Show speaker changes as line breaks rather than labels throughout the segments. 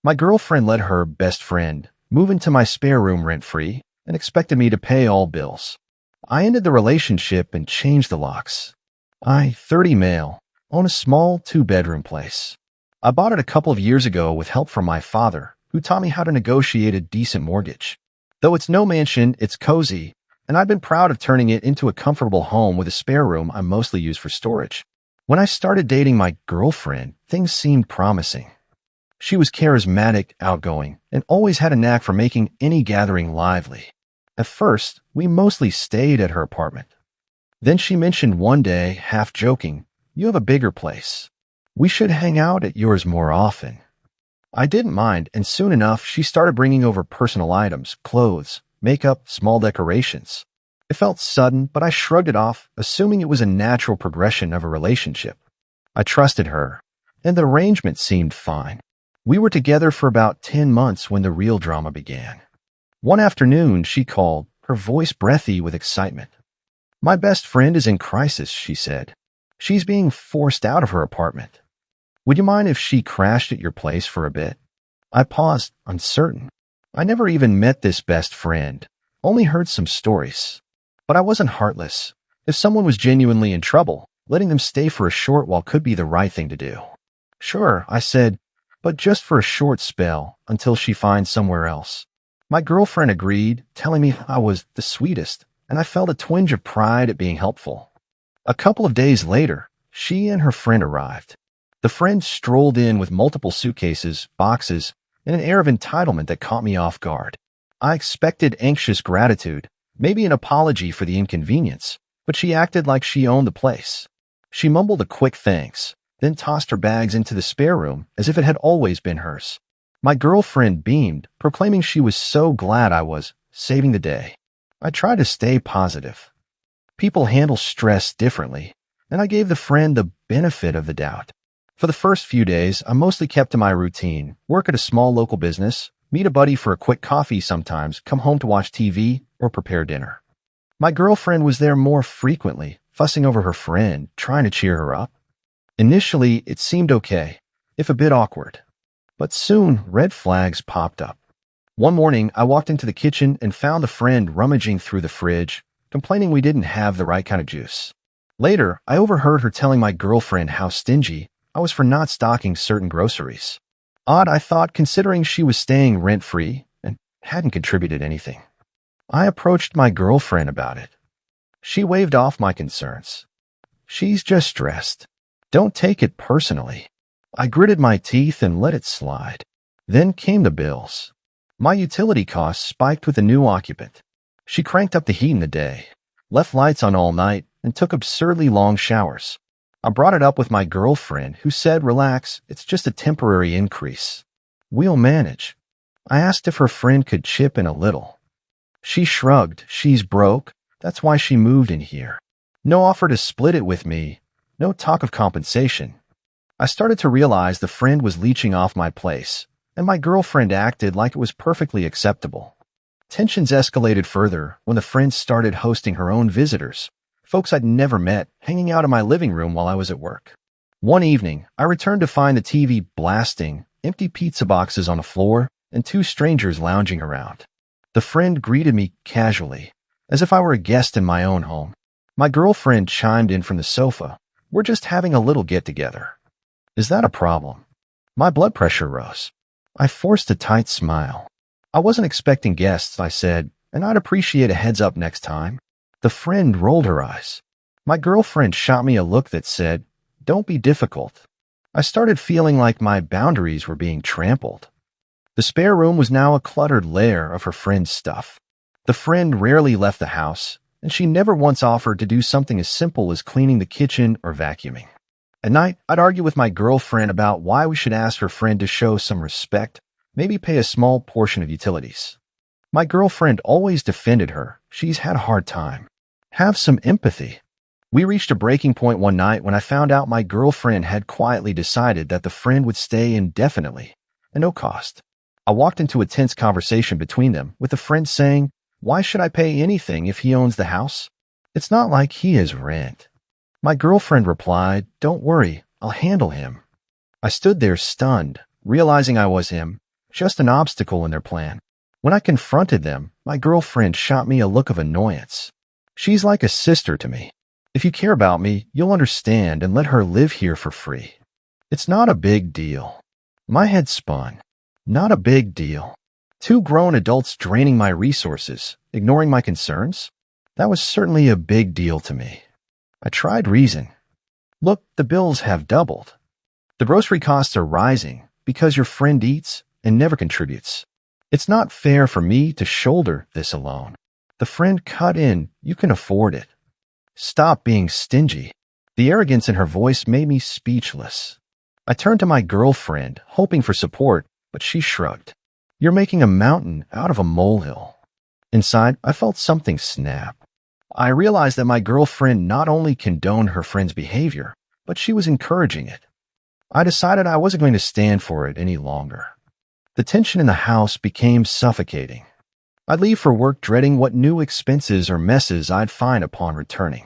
My girlfriend let her best friend move into my spare room rent-free and expected me to pay all bills. I ended the relationship and changed the locks. I, 30 male, own a small 2-bedroom place. I bought it a couple of years ago with help from my father, who taught me how to negotiate a decent mortgage. Though it's no mansion, it's cozy, and I've been proud of turning it into a comfortable home with a spare room I mostly use for storage. When I started dating my girlfriend, things seemed promising. She was charismatic, outgoing, and always had a knack for making any gathering lively. At first, we mostly stayed at her apartment. Then she mentioned one day, half joking, "You have a bigger place. We should hang out at yours more often." I didn't mind, and soon enough, she started bringing over personal items, clothes, makeup, small decorations. It felt sudden, but I shrugged it off, assuming it was a natural progression of a relationship. I trusted her, and the arrangement seemed fine. We were together for about 10 months when the real drama began. One afternoon, she called, her voice breathy with excitement. "My best friend is in crisis," she said. "She's being forced out of her apartment. Would you mind if she crashed at your place for a bit?" I paused, uncertain. I never even met this best friend, only heard some stories. But I wasn't heartless. If someone was genuinely in trouble, letting them stay for a short while could be the right thing to do. "Sure," I said, "but just for a short spell, until she finds somewhere else." My girlfriend agreed, telling me I was the sweetest, and I felt a twinge of pride at being helpful. A couple of days later, she and her friend arrived. The friend strolled in with multiple suitcases, boxes, and an air of entitlement that caught me off guard. I expected anxious gratitude, maybe an apology for the inconvenience, but she acted like she owned the place. She mumbled a quick thanks, then tossed her bags into the spare room as if it had always been hers. My girlfriend beamed, proclaiming she was so glad I was saving the day. I tried to stay positive. People handle stress differently, and I gave the friend the benefit of the doubt. For the first few days, I mostly kept to my routine, work at a small local business, meet a buddy for a quick coffee sometimes, come home to watch TV, or prepare dinner. My girlfriend was there more frequently, fussing over her friend, trying to cheer her up. Initially, it seemed okay, if a bit awkward. But soon, red flags popped up. One morning, I walked into the kitchen and found a friend rummaging through the fridge, complaining we didn't have the right kind of juice. Later, I overheard her telling my girlfriend how stingy I was for not stocking certain groceries. Odd, I thought, considering she was staying rent-free and hadn't contributed anything. I approached my girlfriend about it. She waved off my concerns. "She's just stressed. Don't take it personally." I gritted my teeth and let it slide. Then came the bills. My utility costs spiked with a new occupant. She cranked up the heat in the day, left lights on all night, and took absurdly long showers. I brought it up with my girlfriend, who said, "Relax, it's just a temporary increase. We'll manage." I asked if her friend could chip in a little. She shrugged. "She's broke. That's why she moved in here. No offer to split it with me. No talk of compensation." I started to realize the friend was leeching off my place, and my girlfriend acted like it was perfectly acceptable. Tensions escalated further when the friend started hosting her own visitors, folks I'd never met, hanging out in my living room while I was at work. One evening, I returned to find the TV blasting, empty pizza boxes on the floor, and 2 strangers lounging around. The friend greeted me casually, as if I were a guest in my own home. My girlfriend chimed in from the sofa. "We're just having a little get-together." "Is that a problem?" My blood pressure rose. I forced a tight smile. "I wasn't expecting guests," I said, "and I'd appreciate a heads up next time." The friend rolled her eyes. My girlfriend shot me a look that said, "Don't be difficult." I started feeling like my boundaries were being trampled. The spare room was now a cluttered lair of her friend's stuff. The friend rarely left the house, and she never once offered to do something as simple as cleaning the kitchen or vacuuming. At night, I'd argue with my girlfriend about why we should ask her friend to show some respect, maybe pay a small portion of utilities. My girlfriend always defended her. She's had a hard time. Have some empathy. We reached a breaking point one night when I found out my girlfriend had quietly decided that the friend would stay indefinitely, at no cost. I walked into a tense conversation between them, with the friend saying, "Why should I pay anything if he owns the house? It's not like he has rent." My girlfriend replied, "Don't worry, I'll handle him." I stood there stunned, realizing I was him, just an obstacle in their plan. When I confronted them, my girlfriend shot me a look of annoyance. She's like a sister to me. If you care about me, you'll understand and let her live here for free. It's not a big deal. My head spun. Not a big deal. Two grown adults draining my resources, ignoring my concerns? That was certainly a big deal to me. I tried reason. Look, the bills have doubled. The grocery costs are rising because your friend eats and never contributes. It's not fair for me to shoulder this alone. The friend cut in. You can afford it. Stop being stingy. The arrogance in her voice made me speechless. I turned to my girlfriend, hoping for support, but she shrugged. You're making a mountain out of a molehill. Inside, I felt something snap. I realized that my girlfriend not only condoned her friend's behavior, but she was encouraging it. I decided I wasn't going to stand for it any longer. The tension in the house became suffocating. I'd leave for work dreading what new expenses or messes I'd find upon returning.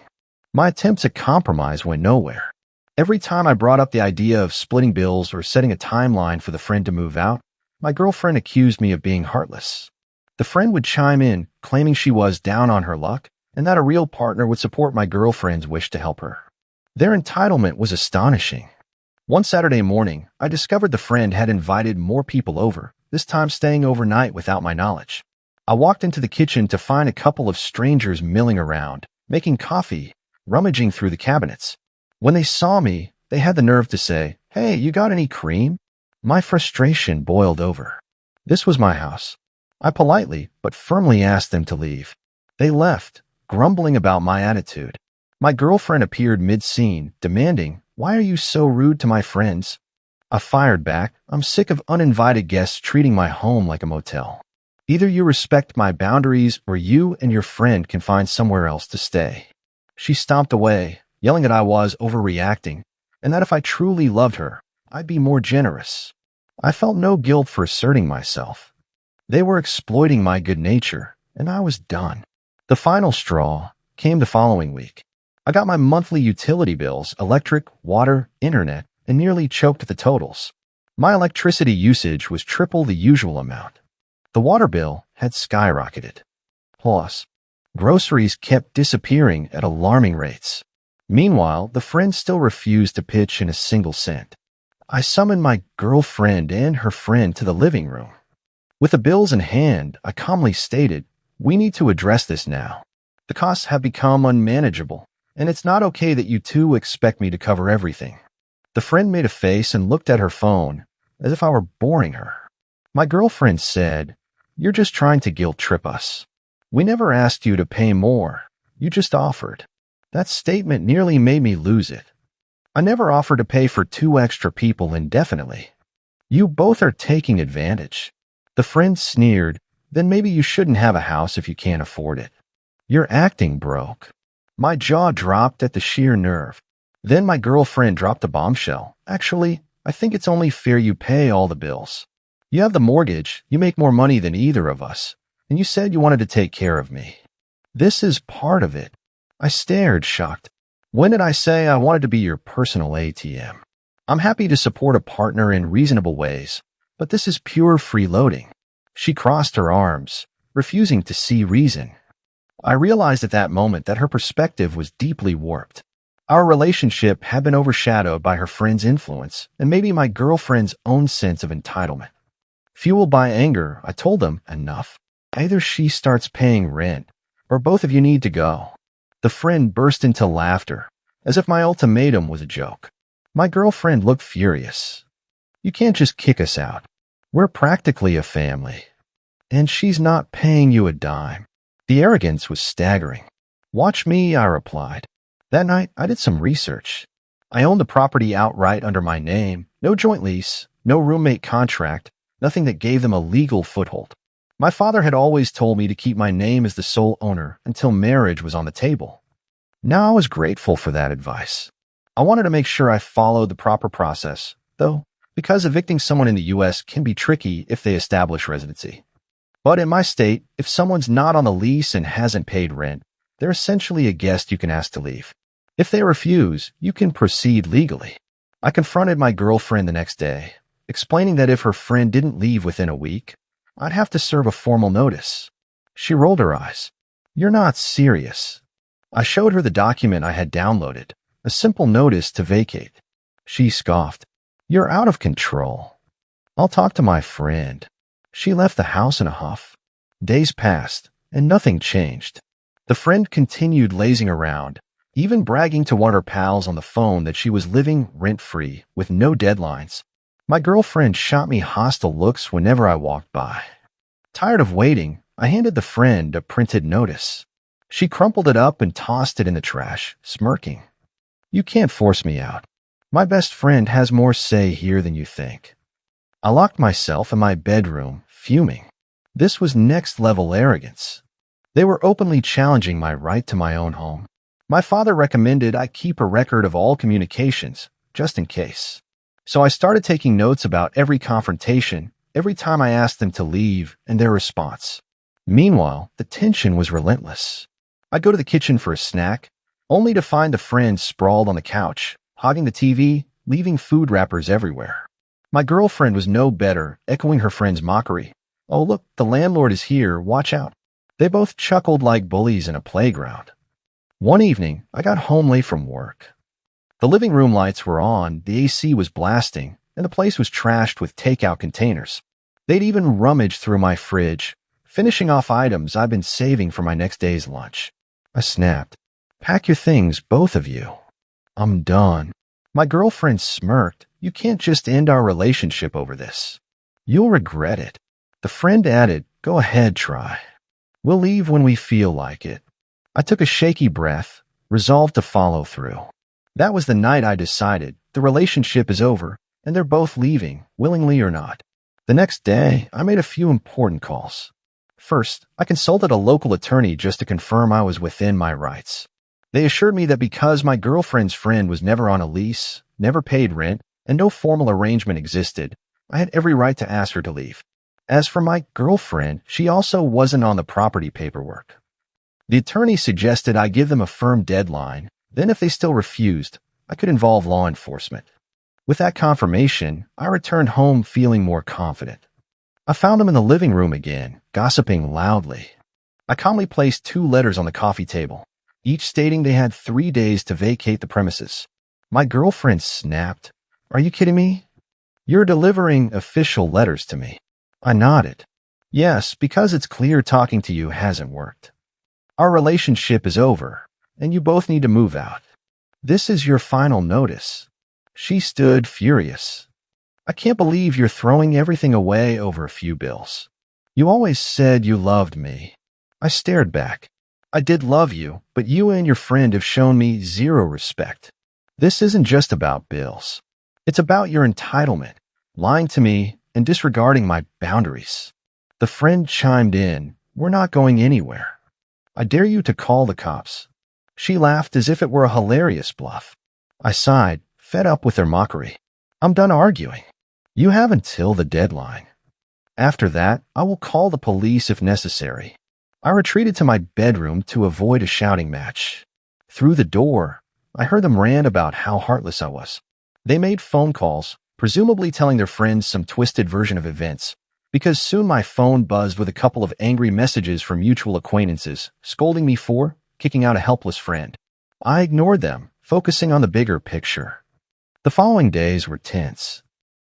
My attempts at compromise went nowhere. Every time I brought up the idea of splitting bills or setting a timeline for the friend to move out, my girlfriend accused me of being heartless. The friend would chime in, claiming she was down on her luck and that a real partner would support my girlfriend's wish to help her. Their entitlement was astonishing. One Saturday morning, I discovered the friend had invited more people over, this time staying overnight without my knowledge. I walked into the kitchen to find a couple of strangers milling around, making coffee, rummaging through the cabinets. When they saw me, they had the nerve to say, "Hey, you got any cream?" My frustration boiled over. This was my house. I politely but firmly asked them to leave. They left, grumbling about my attitude. My girlfriend appeared mid-scene, demanding, "Why are you so rude to my friends?" I fired back, "I'm sick of uninvited guests treating my home like a motel. Either you respect my boundaries or you and your friend can find somewhere else to stay." She stomped away, yelling that I was overreacting, and that if I truly loved her, I'd be more generous. I felt no guilt for asserting myself. They were exploiting my good nature, and I was done. The final straw came the following week. I got my monthly utility bills, electric, water, internet, and nearly choked at the totals. My electricity usage was triple the usual amount. The water bill had skyrocketed. Plus, groceries kept disappearing at alarming rates. Meanwhile, the friend still refused to pitch in a single cent. I summoned my girlfriend and her friend to the living room. With the bills in hand, I calmly stated, "We need to address this now. The costs have become unmanageable, and it's not okay that you two expect me to cover everything." The friend made a face and looked at her phone, as if I were boring her. My girlfriend said, "You're just trying to guilt trip us. We never asked you to pay more. You just offered." That statement nearly made me lose it. I never offered to pay for 2 extra people indefinitely. You both are taking advantage. The friend sneered, "Then maybe you shouldn't have a house if you can't afford it." You're acting broke. My jaw dropped at the sheer nerve. Then my girlfriend dropped a bombshell. "Actually, I think it's only fair you pay all the bills. You have the mortgage, you make more money than either of us, and you said you wanted to take care of me. This is part of it." I stared, shocked. When did I say I wanted to be your personal ATM? I'm happy to support a partner in reasonable ways, but this is pure freeloading. She crossed her arms, refusing to see reason. I realized at that moment that her perspective was deeply warped. Our relationship had been overshadowed by her friend's influence and maybe my girlfriend's own sense of entitlement. Fueled by anger, I told them, "Enough. Either she starts paying rent, or both of you need to go." The friend burst into laughter, as if my ultimatum was a joke. My girlfriend looked furious. "You can't just kick us out. We're practically a family. And she's not paying you a dime." The arrogance was staggering. "Watch me," I replied. That night, I did some research. I owned the property outright under my name, no joint lease, no roommate contract, nothing that gave them a legal foothold. My father had always told me to keep my name as the sole owner until marriage was on the table. Now I was grateful for that advice. I wanted to make sure I followed the proper process, though, because evicting someone in the U.S. can be tricky if they establish residency. But in my state, if someone's not on the lease and hasn't paid rent, they're essentially a guest you can ask to leave. If they refuse, you can proceed legally. I confronted my girlfriend the next day. explaining that if her friend didn't leave within a week, I'd have to serve a formal notice. She rolled her eyes. "You're not serious." I showed her the document I had downloaded, a simple notice to vacate. She scoffed. "You're out of control. I'll talk to my friend." She left the house in a huff. Days passed, and nothing changed. The friend continued lazing around, even bragging to one of her pals on the phone that she was living rent-free with no deadlines. My girlfriend shot me hostile looks whenever I walked by. Tired of waiting, I handed the friend a printed notice. She crumpled it up and tossed it in the trash, smirking. "You can't force me out. My best friend has more say here than you think." I locked myself in my bedroom, fuming. This was next-level arrogance. They were openly challenging my right to my own home. My father recommended I keep a record of all communications, just in case. So I started taking notes about every confrontation, every time I asked them to leave, and their response. Meanwhile, the tension was relentless. I'd go to the kitchen for a snack, only to find the friend sprawled on the couch, hogging the TV, leaving food wrappers everywhere. My girlfriend was no better, echoing her friend's mockery. "Oh, look, the landlord is here, watch out." They both chuckled like bullies in a playground. One evening, I got home late from work. The living room lights were on, the AC was blasting, and the place was trashed with takeout containers. They'd even rummaged through my fridge, finishing off items I'd been saving for my next day's lunch. I snapped. "Pack your things, both of you. I'm done." My girlfriend smirked. "You can't just end our relationship over this. You'll regret it." The friend added, "Go ahead, try. We'll leave when we feel like it." I took a shaky breath, resolved to follow through. That was the night I decided the relationship is over, and they're both leaving, willingly or not. The next day, I made a few important calls. First, I consulted a local attorney just to confirm I was within my rights. They assured me that because my girlfriend's friend was never on a lease, never paid rent, and no formal arrangement existed, I had every right to ask her to leave. As for my girlfriend, she also wasn't on the property paperwork. The attorney suggested I give them a firm deadline, then if they still refused, I could involve law enforcement. With that confirmation, I returned home feeling more confident. I found them in the living room again, gossiping loudly. I calmly placed 2 letters on the coffee table, each stating they had 3 days to vacate the premises. My girlfriend snapped. "Are you kidding me? You're delivering official letters to me." I nodded. "Yes, because it's clear talking to you hasn't worked. Our relationship is over, and you both need to move out. This is your final notice." She stood furious. "I can't believe you're throwing everything away over a few bills. You always said you loved me." I stared back. "I did love you, but you and your friend have shown me zero respect. This isn't just about bills. It's about your entitlement, lying to me, and disregarding my boundaries." The friend chimed in. "We're not going anywhere. I dare you to call the cops." She laughed as if it were a hilarious bluff. I sighed, fed up with their mockery. "I'm done arguing. You have until the deadline. After that, I will call the police if necessary." I retreated to my bedroom to avoid a shouting match. Through the door, I heard them rant about how heartless I was. They made phone calls, presumably telling their friends some twisted version of events, because soon my phone buzzed with a couple of angry messages from mutual acquaintances, scolding me for kicking out a helpless friend. I ignored them, focusing on the bigger picture. The following days were tense.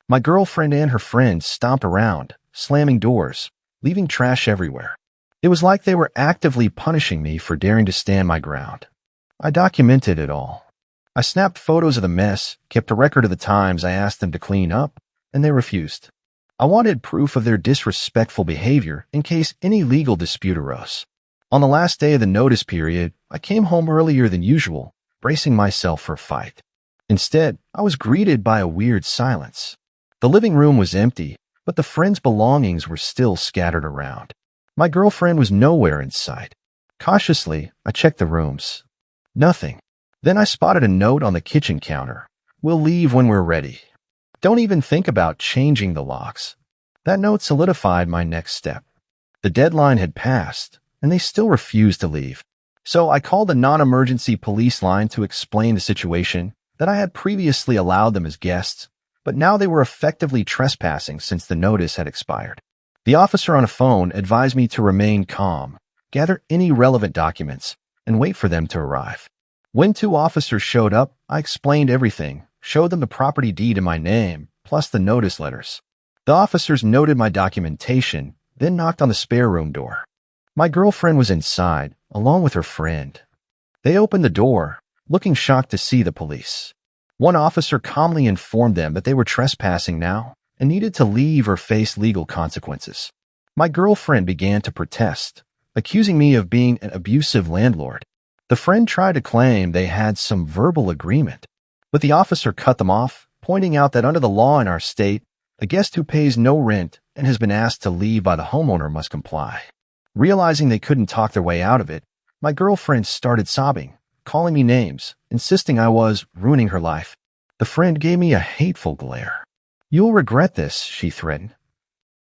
My girlfriend and her friends stomped around, slamming doors, leaving trash everywhere. It was like they were actively punishing me for daring to stand my ground. I documented it all. I snapped photos of the mess, kept a record of the times I asked them to clean up, and they refused. I wanted proof of their disrespectful behavior in case any legal dispute arose. On the last day of the notice period, I came home earlier than usual, bracing myself for a fight. Instead, I was greeted by a weird silence. The living room was empty, but the friends' belongings were still scattered around. My girlfriend was nowhere in sight. Cautiously, I checked the rooms. Nothing. Then I spotted a note on the kitchen counter. "We'll leave when we're ready. Don't even think about changing the locks." That note solidified my next step. The deadline had passed, and they still refused to leave. So I called the non-emergency police line to explain the situation, that I had previously allowed them as guests, but now they were effectively trespassing since the notice had expired. The officer on a phone advised me to remain calm, gather any relevant documents, and wait for them to arrive. When 2 officers showed up, I explained everything, showed them the property deed in my name, plus the notice letters. The officers noted my documentation, then knocked on the spare room door. My girlfriend was inside, along with her friend. They opened the door, looking shocked to see the police. One officer calmly informed them that they were trespassing now and needed to leave or face legal consequences. My girlfriend began to protest, accusing me of being an abusive landlord. The friend tried to claim they had some verbal agreement, but the officer cut them off, pointing out that under the law in our state, a guest who pays no rent and has been asked to leave by the homeowner must comply. Realizing they couldn't talk their way out of it, my girlfriend started sobbing, calling me names, insisting I was ruining her life. The friend gave me a hateful glare. "You'll regret this," she threatened.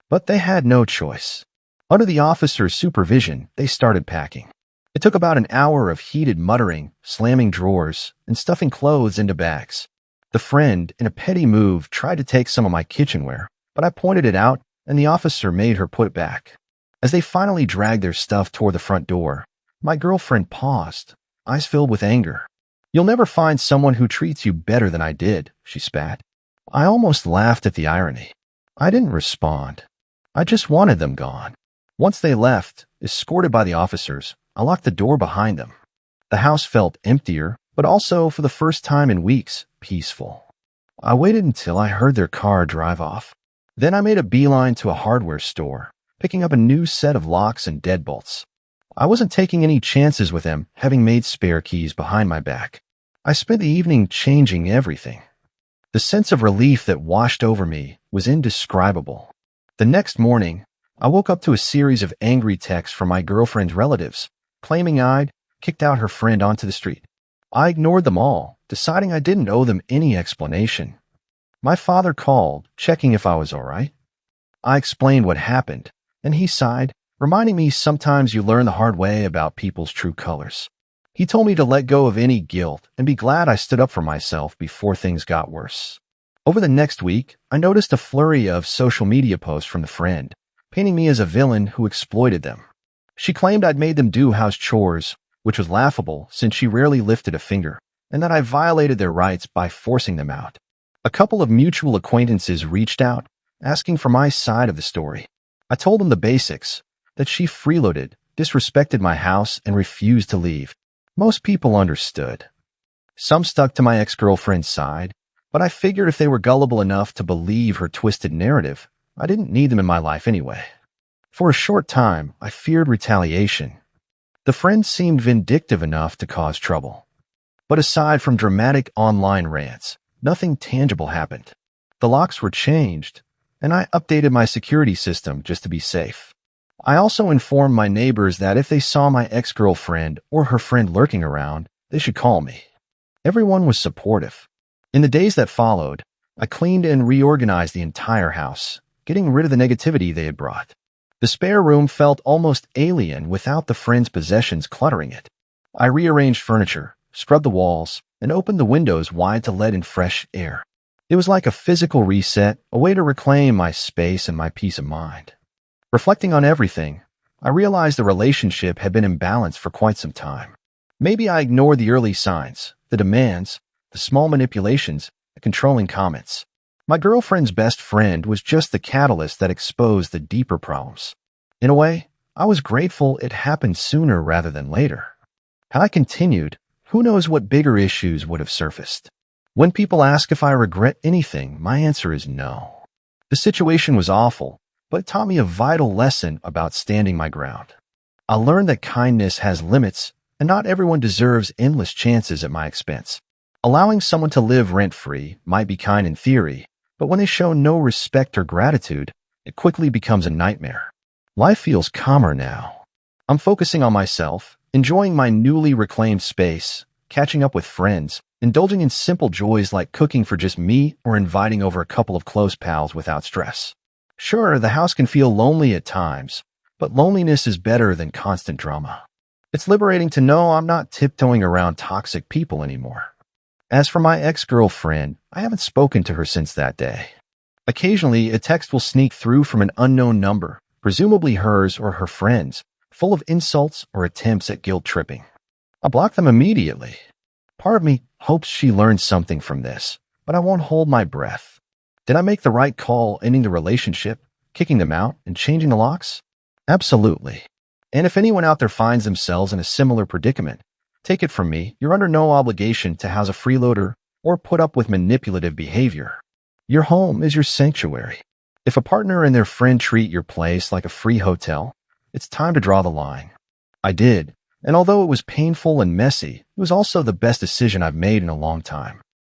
But they had no choice. Under the officer's supervision, they started packing. It took about an hour of heated muttering, slamming drawers, and stuffing clothes into bags. The friend, in a petty move, tried to take some of my kitchenware, but I pointed it out, and the officer made her put it back. As they finally dragged their stuff toward the front door, my girlfriend paused, eyes filled with anger. "You'll never find someone who treats you better than I did," she spat. I almost laughed at the irony. I didn't respond. I just wanted them gone. Once they left, escorted by the officers, I locked the door behind them. The house felt emptier, but also, for the first time in weeks, peaceful. I waited until I heard their car drive off. Then I made a beeline to a hardware store, picking up a new set of locks and deadbolts. I wasn't taking any chances with them, having made spare keys behind my back. I spent the evening changing everything. The sense of relief that washed over me was indescribable. The next morning, I woke up to a series of angry texts from my girlfriend's relatives, claiming I'd kicked out her friend onto the street. I ignored them all, deciding I didn't owe them any explanation. My father called, checking if I was all right. I explained what happened, and he sighed, reminding me sometimes you learn the hard way about people's true colors. He told me to let go of any guilt and be glad I stood up for myself before things got worse. Over the next week, I noticed a flurry of social media posts from the friend, painting me as a villain who exploited them. She claimed I'd made them do house chores, which was laughable since she rarely lifted a finger, and that I violated their rights by forcing them out. A couple of mutual acquaintances reached out, asking for my side of the story. I told them the basics, that she freeloaded, disrespected my house, and refused to leave. Most people understood. Some stuck to my ex-girlfriend's side, but I figured if they were gullible enough to believe her twisted narrative, I didn't need them in my life anyway. For a short time, I feared retaliation. The friend seemed vindictive enough to cause trouble. But aside from dramatic online rants, nothing tangible happened. The locks were changed, and I updated my security system just to be safe. I also informed my neighbors that if they saw my ex-girlfriend or her friend lurking around, they should call me. Everyone was supportive. In the days that followed, I cleaned and reorganized the entire house, getting rid of the negativity they had brought. The spare room felt almost alien without the friend's possessions cluttering it. I rearranged furniture, scrubbed the walls, and opened the windows wide to let in fresh air. It was like a physical reset, a way to reclaim my space and my peace of mind. Reflecting on everything, I realized the relationship had been imbalanced for quite some time. Maybe I ignored the early signs, the demands, the small manipulations, the controlling comments. My girlfriend's best friend was just the catalyst that exposed the deeper problems. In a way, I was grateful it happened sooner rather than later. Had I continued, who knows what bigger issues would have surfaced. When people ask if I regret anything, my answer is no. The situation was awful, but it taught me a vital lesson about standing my ground. I learned that kindness has limits, and not everyone deserves endless chances at my expense. Allowing someone to live rent-free might be kind in theory, but when they show no respect or gratitude, it quickly becomes a nightmare. Life feels calmer now. I'm focusing on myself, enjoying my newly reclaimed space, catching up with friends, indulging in simple joys like cooking for just me or inviting over a couple of close pals without stress. Sure, the house can feel lonely at times, but loneliness is better than constant drama. It's liberating to know I'm not tiptoeing around toxic people anymore. As for my ex-girlfriend, I haven't spoken to her since that day. Occasionally, a text will sneak through from an unknown number, presumably hers or her friend's, full of insults or attempts at guilt-tripping. I block them immediately. Part of me hopes she learns something from this, but I won't hold my breath. Did I make the right call ending the relationship, kicking them out, and changing the locks? Absolutely. And if anyone out there finds themselves in a similar predicament, take it from me, you're under no obligation to house a freeloader or put up with manipulative behavior. Your home is your sanctuary. If a partner and their friend treat your place like a free hotel, it's time to draw the line. I did, and although it was painful and messy, it was also the best decision I've made in a long time.